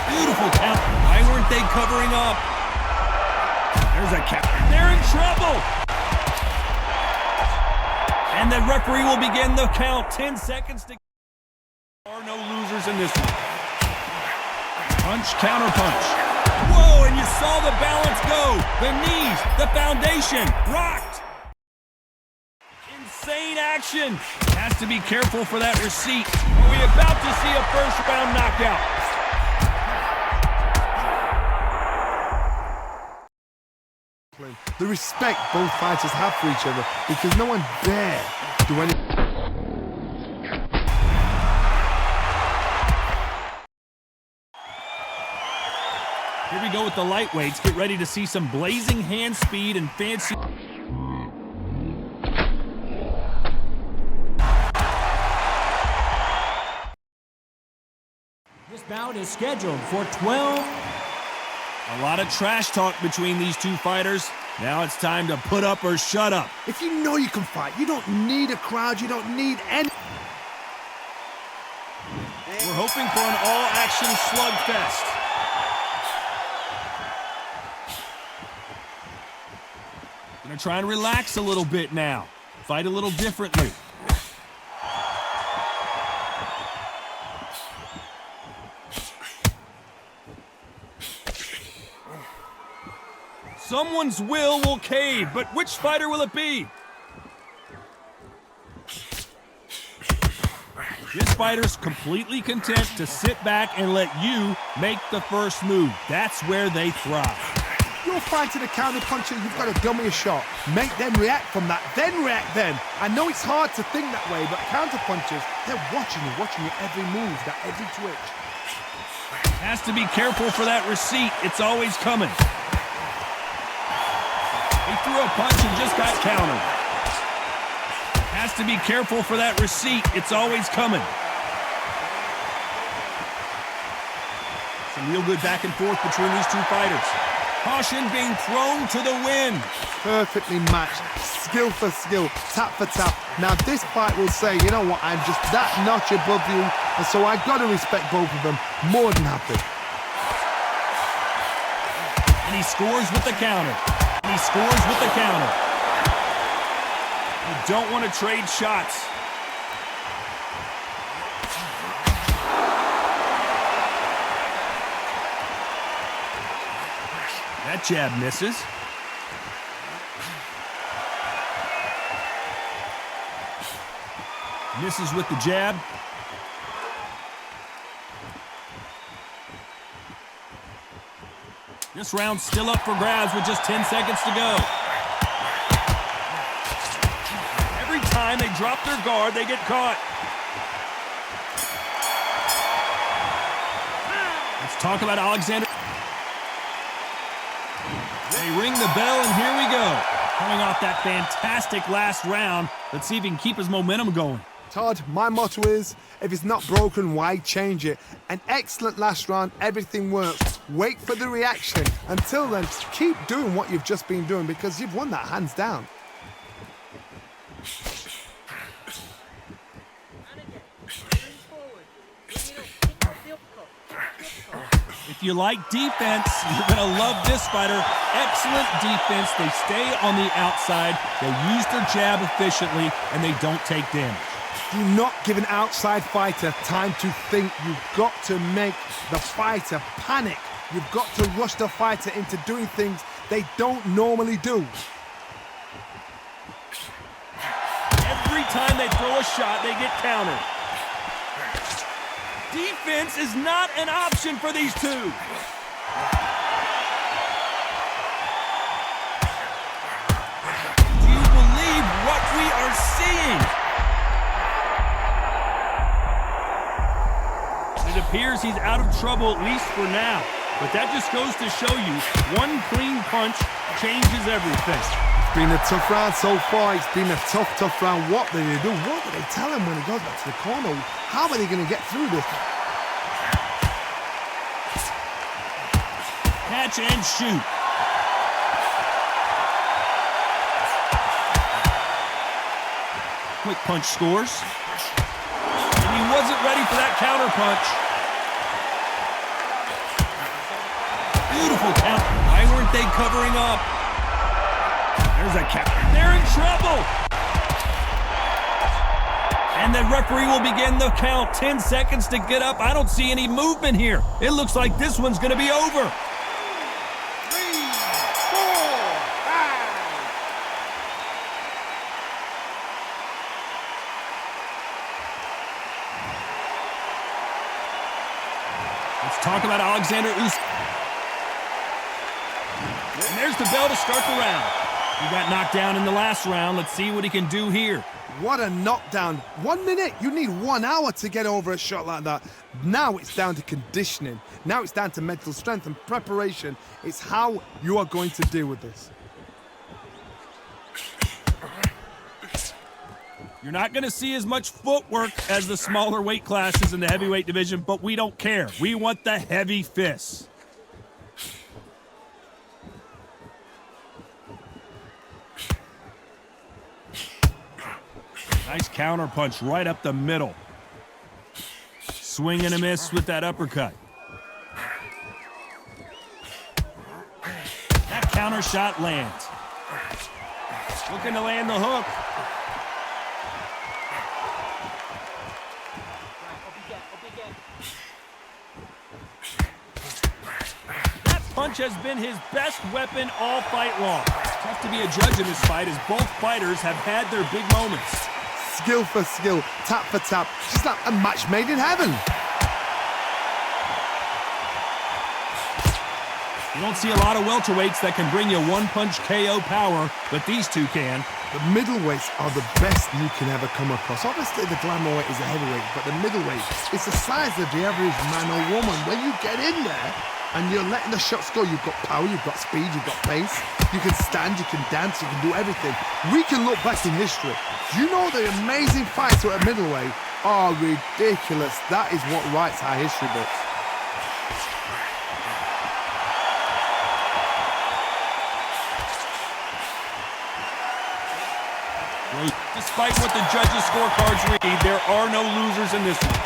Beautiful count. Why weren't they covering up? There's a count. They're in trouble. And the referee will begin the count. 10 seconds to... There are no losers in this one. Punch, counter punch. Whoa, and you saw the balance go. The knees, the foundation, rocked. Insane action. Has to be careful for that receipt. Are we about to see a first-round knockout? The respect both fighters have for each other, because no one dare do anything. Here we go with the lightweights. Get ready to see some blazing hand speed and fancy... This bout is scheduled for 12. A lot of trash talk between these two fighters. Now it's time to put up or shut up. If you know you can fight, you don't need a crowd, you don't need any... We're hoping for an all-action slugfest. Gonna try and relax a little bit now. Fight a little differently. Someone's will cave, but which fighter will it be? This fighter's completely content to sit back and let you make the first move. That's where they thrive. You're fighting a counter puncher, you've got to dummy a shot. Make them react from that, then react then. I know it's hard to think that way, but counter punchers, they're watching you every move, that every twitch. Has to be careful for that receipt. It's always coming. He threw a punch and just got countered. Has to be careful for that receipt. It's always coming. Some real good back and forth between these two fighters. Caution being thrown to the wind. Perfectly matched, skill for skill, tap for tap. Now this fight will say, you know what, I'm just that notch above you, and so I've got to respect both of them. More than happy. And he scores with the counter. And he scores with the counter. You don't want to trade shots. That jab misses. Misses with the jab. This round's still up for grabs with just 10 seconds to go. Every time they drop their guard, they get caught. Let's talk about Alexander. They ring the bell, and here we go. Coming off that fantastic last round, let's see if he can keep his momentum going. Todd, my motto is, if it's not broken, why change it? An excellent last round, everything works. Wait for the reaction. Until then, keep doing what you've just been doing, because you've won that hands down. If you like defense, you're going to love this fighter. Excellent defense. They stay on the outside. They use their jab efficiently, and they don't take damage. Do not give an outside fighter time to think. You've got to make the fighter panic. You've got to rush the fighter into doing things they don't normally do. Every time they throw a shot, they get countered. Defense is not an option for these two. Do you believe what we are seeing? It appears he's out of trouble, at least for now. But that just goes to show you, one clean punch changes everything. It's been a tough round so far. It's been a tough round. What do they do? What do they tell him when he goes back to the corner? How are they going to get through this? Catch and shoot. Quick punch scores. And he wasn't ready for that counter punch. Beautiful count. Why weren't they covering up? There's a count. They're in trouble. And the referee will begin the count. 10 seconds to get up. I don't see any movement here. It looks like this one's going to be over. 3, 4, 5. Let's talk about Alexander Usyk. And there's the bell to start the round. He got knocked down in the last round. Let's see what he can do here. What a knockdown. 1 minute, you need 1 hour to get over a shot like that. Now it's down to conditioning. Now it's down to mental strength and preparation. It's how you are going to deal with this. You're not going to see as much footwork as the smaller weight classes in the heavyweight division, but we don't care. We want the heavy fists. Nice counter punch right up the middle. Swing and a miss with that uppercut. That counter shot lands. Looking to land the hook. That punch has been his best weapon all fight long. Tough to be a judge in this fight as both fighters have had their big moments. Skill for skill, tap for tap, just like a match made in heaven. You don't see a lot of welterweights that can bring you one-punch KO power, but these two can. The middleweights are the best you can ever come across. Obviously, the glamour weight is a heavyweight, but the middleweight is the size of the average man or woman. When you get in there and you're letting the shots go, you've got power, you've got speed, you've got pace. You can stand, you can dance, you can do everything. We can look back in history. You know the amazing fights at middleweight are ridiculous. That is what writes our history books. Despite what the judges' scorecards read, there are no losers in this one.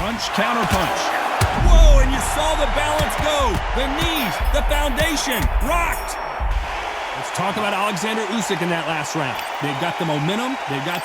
Punch, counter punch. Whoa, and you saw the balance go. The knees, the foundation, rocked. Let's talk about Alexander Usyk in that last round. They've got the momentum. They've got...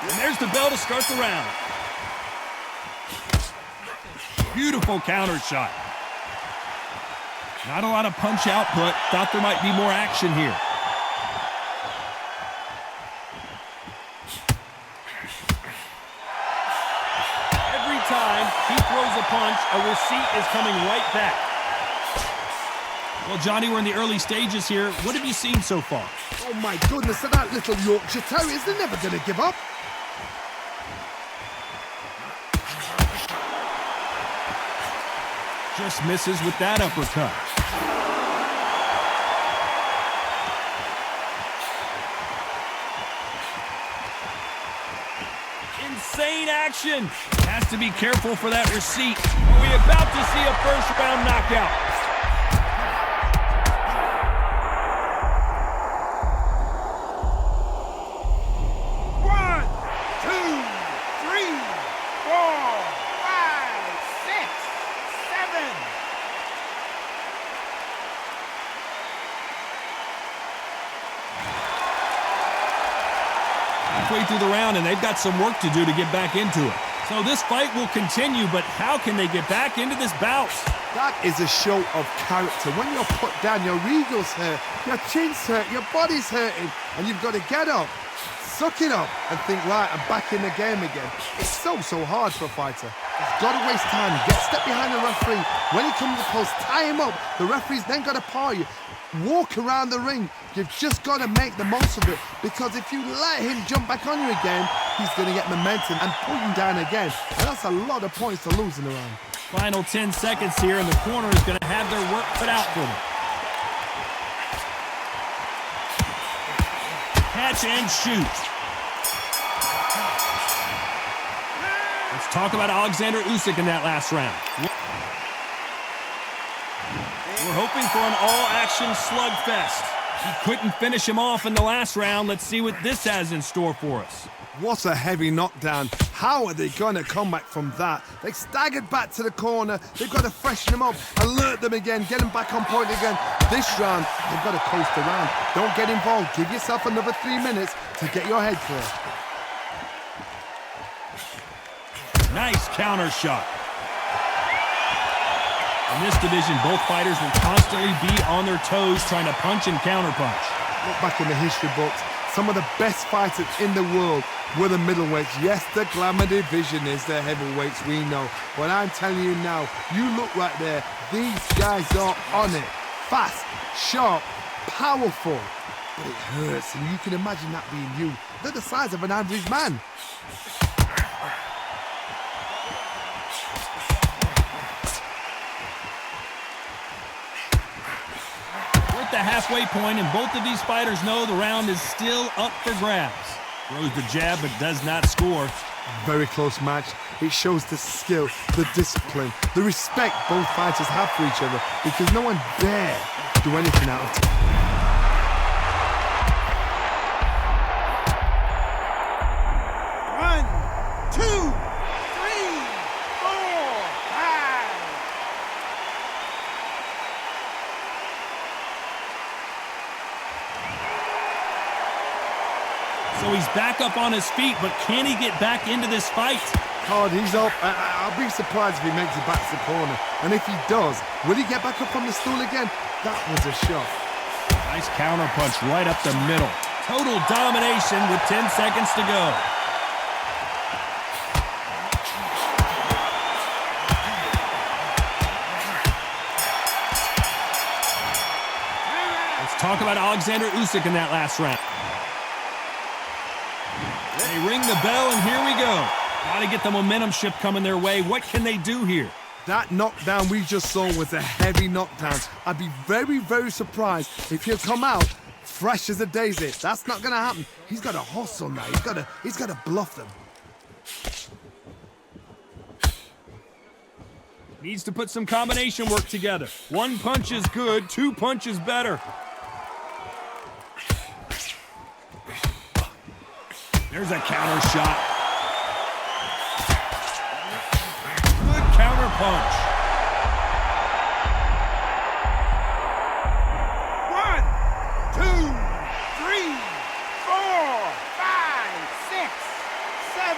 And there's the bell to start the round. Beautiful counter shot. Not a lot of punch output. Thought there might be more action here. Every time he throws a punch, a receipt is coming right back. Well, Johnny, we're in the early stages here. What have you seen so far? Oh my goodness, and that little Yorkshire Terriers, they're never going to give up. Just misses with that uppercut. Insane action. Has to be careful for that receipt. Are we about to see a first-round knockout? Halfway through the round, and they've got some work to do to get back into it. So this fight will continue, but how can they get back into this bout? That is a show of character. When you're put down, your ego's hurt, your chin's hurt, your body's hurting, and you've got to get up, suck it up, and think, right, I'm back in the game again. It's so hard for a fighter. He's got to waste time, get step behind the referee. When he comes close, tie him up. The referee's then got to par you. Walk around the ring. You've just got to make the most of it, because if you let him jump back on you again, he's going to get momentum and pull you down again. And that's a lot of points to lose in the round. Final 10 seconds here, and the corner is going to have their work cut out for them. Catch and shoot. Let's talk about Alexander Usyk in that last round. We're hoping for an all-action slugfest. He couldn't finish him off in the last round. Let's see what this has in store for us. What a heavy knockdown. How are they going to come back from that? They staggered back to the corner. They've got to freshen them up, alert them again, get them back on point again. This round, they've got to coast around. Don't get involved. Give yourself another 3 minutes to get your head clear. Nice counter shot. In this division, both fighters will constantly be on their toes trying to punch and counterpunch. Look back in the history books. Some of the best fighters in the world were the middleweights. Yes, the glamour division is the heavyweights, we know. But I'm telling you now, you look right there, these guys are on it. Fast, sharp, powerful. But it hurts, and you can imagine that being you. They're the size of an average man. The halfway point, and both of these fighters know the round is still up for grabs. Throws the jab, but does not score. Very close match. It shows the skill, the discipline, the respect both fighters have for each other, because no one dare do anything out of time. So he's back up on his feet, but can he get back into this fight? Hard, he's up. I'll be surprised if he makes it back to the corner. And if he does, will he get back up on the stool again? That was a shot. Nice counter punch right up the middle. Total domination with 10 seconds to go. Let's talk about Olexandr Usyk in that last round. They ring the bell, and here we go. Got to get the momentum shift coming their way. What can they do here? That knockdown we just saw was a heavy knockdown. I'd be very, very surprised if he'll come out fresh as a daisy. That's not going to happen. He's got to hustle now. He's got to bluff them. Needs to put some combination work together. One punch is good, 2 punches better. There's a counter shot. Good counter punch. 1, 2, 3, 4, 5, 6, 7.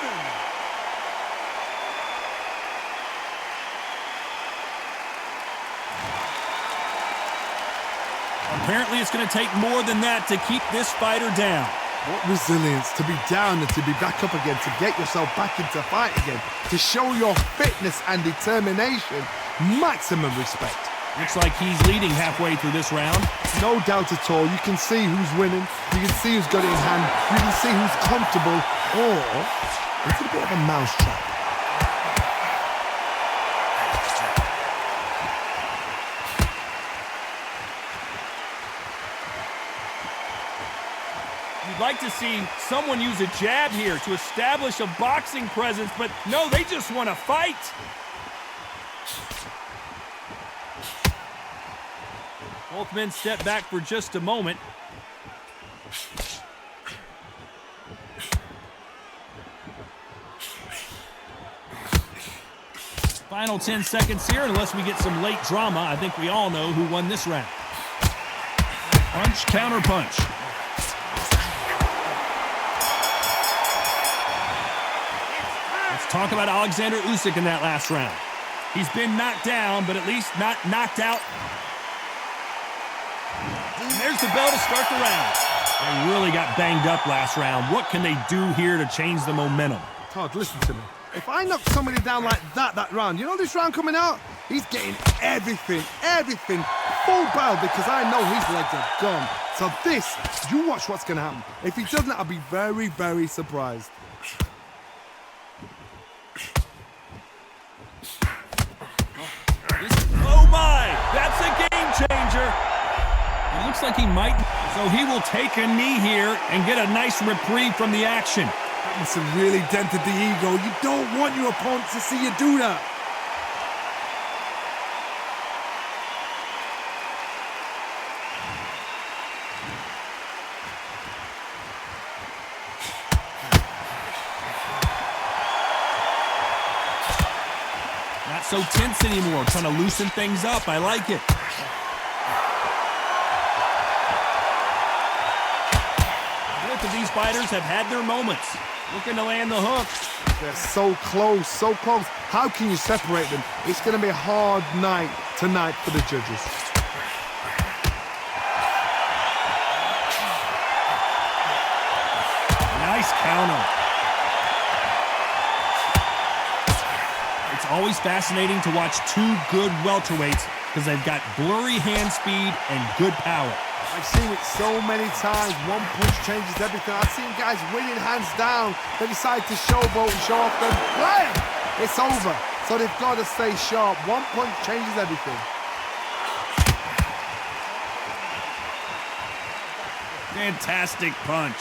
Apparently it's going to take more than that to keep this fighter down. What resilience to be down and to be back up again, to get yourself back into fight again, to show your fitness and determination. Maximum respect. Looks like he's leading halfway through this round. No doubt at all. You can see who's winning. You can see who's got it in hand. You can see who's comfortable. Or it's a bit of a mousetrap. You'd like to see someone use a jab here to establish a boxing presence, but no, they just want to fight. Both men step back for just a moment. Final 10 seconds here, unless we get some late drama. I think we all know who won this round. Punch, counter punch. Let's talk about Olexandr Usyk in that last round. He's been knocked down, but at least not knocked out. And there's the bell to start the round. They really got banged up last round. What can they do here to change the momentum? Todd, listen to me. If I knock somebody down like that round, you know this round coming out? He's getting everything, full barrel, because I know his legs are gone. So this, you watch what's going to happen. If he doesn't, I'll be very, very surprised. Oh my, that's a game changer. It looks like he might, so he will take a knee here and get a nice reprieve from the action. It's really dented the ego. You don't want your opponent to see you do that. so tense anymore, trying to loosen things up. I like it. Both of these fighters have had their moments. Looking to land the hook. They're so close, so close. How can you separate them? It's going to be a hard night tonight for the judges. Nice counter. It's always fascinating to watch two good welterweights because they've got blurry hand speed and good power. I've seen it so many times. One punch changes everything. I've seen guys winning hands down. They decide to showboat and show off them. Blam! It's over. So they've got to stay sharp. One punch changes everything. Fantastic punch.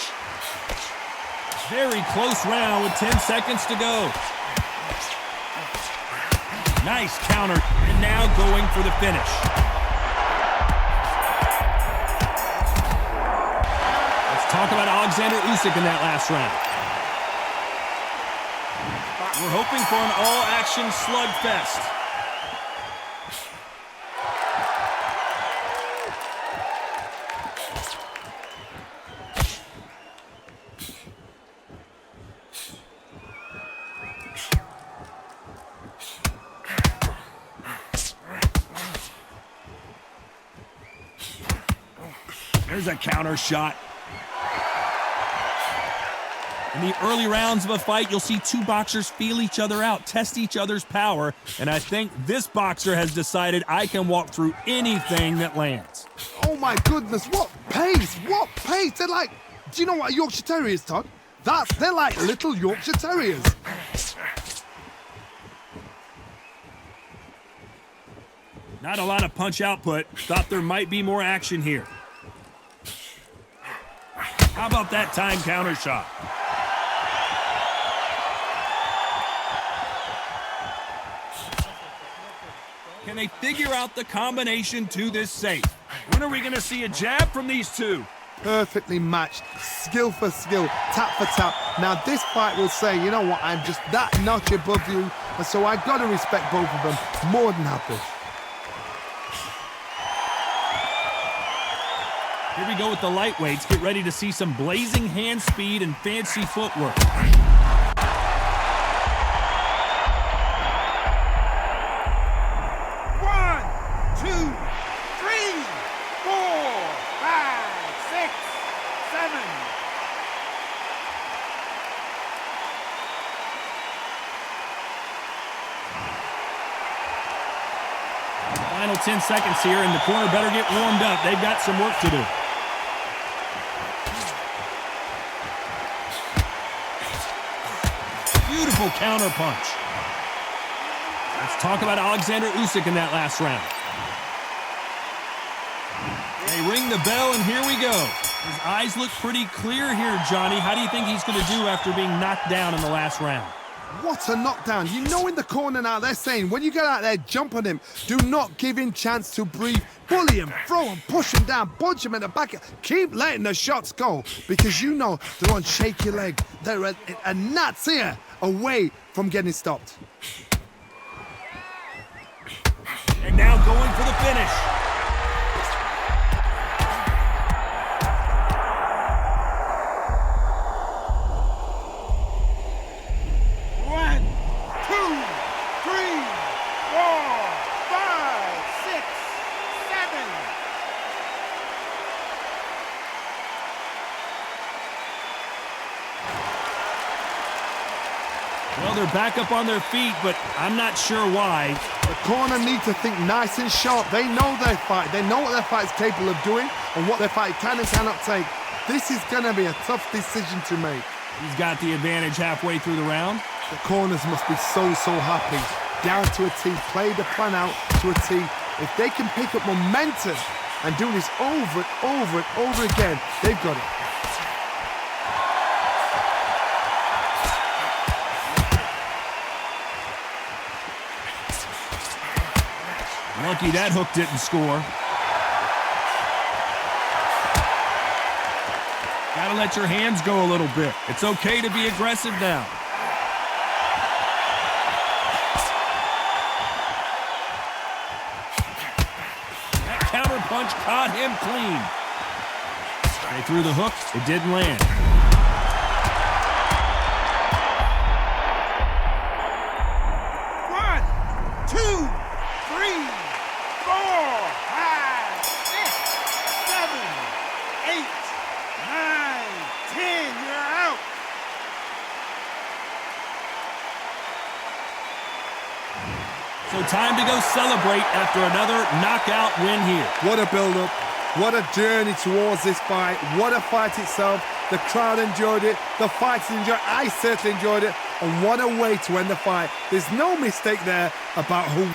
Very close round with 10 seconds to go. Nice counter, and now going for the finish. Let's talk about Olexandr Usyk in that last round. We're hoping for an all-action slugfest. There's a counter shot. In the early rounds of a fight, you'll see two boxers feel each other out, test each other's power, and I think this boxer has decided I can walk through anything that lands. Oh my goodness, what pace, what pace. They're like, do you know what a Yorkshire Terrier is, Todd? They're like little Yorkshire Terriers. Not a lot of punch output. Thought there might be more action here. How about that time counter shot? Can they figure out the combination to this safe? When are we going to see a jab from these two? Perfectly matched, skill for skill, tap for tap. Now this fight will say, you know what, I'm just that notch above you, and so I've got to respect both of them more than happy. Here we go with the lightweights. Get ready to see some blazing hand speed and fancy footwork. 1, 2, 3, 4, 5, 6, 7. Final 10 seconds here, and the corner better get warmed up. They've got some work to do. Beautiful counter punch. Let's talk about Olexandr Usyk in that last round. They ring the bell, and here we go. His eyes look pretty clear here, Johnny. How do you think he's going to do after being knocked down in the last round? What a knockdown. You know in the corner now they're saying, when you get out there, jump on him. Do not give him chance to breathe. Bully him, throw him, push him down, punch him in the back. Keep letting the shots go because you know they're on shaky leg. They're a gnat's here away from getting stopped. And now going for the finish. Well, they're back up on their feet, but I'm not sure why. The corner need to think nice and sharp. They know their fight. They know what their fight is capable of doing and what their fight can and cannot take. This is going to be a tough decision to make. He's got the advantage halfway through the round. The corners must be so happy. Down to a T, play the plan out to a T. If they can pick up momentum and do this over and over again, they've got it. Lucky that hook didn't score. Gotta let your hands go a little bit. It's okay to be aggressive now. punch caught him clean. They threw the hook. It didn't land. One, two, three, four, five, six, seven, eight, nine, 10. You're out. So time to go celebrate after another knockout win here. What a build-up. What a journey towards this fight. What a fight itself. The crowd enjoyed it. The fighters enjoyed it. I certainly enjoyed it. And what a way to end the fight. There's no mistake there about who...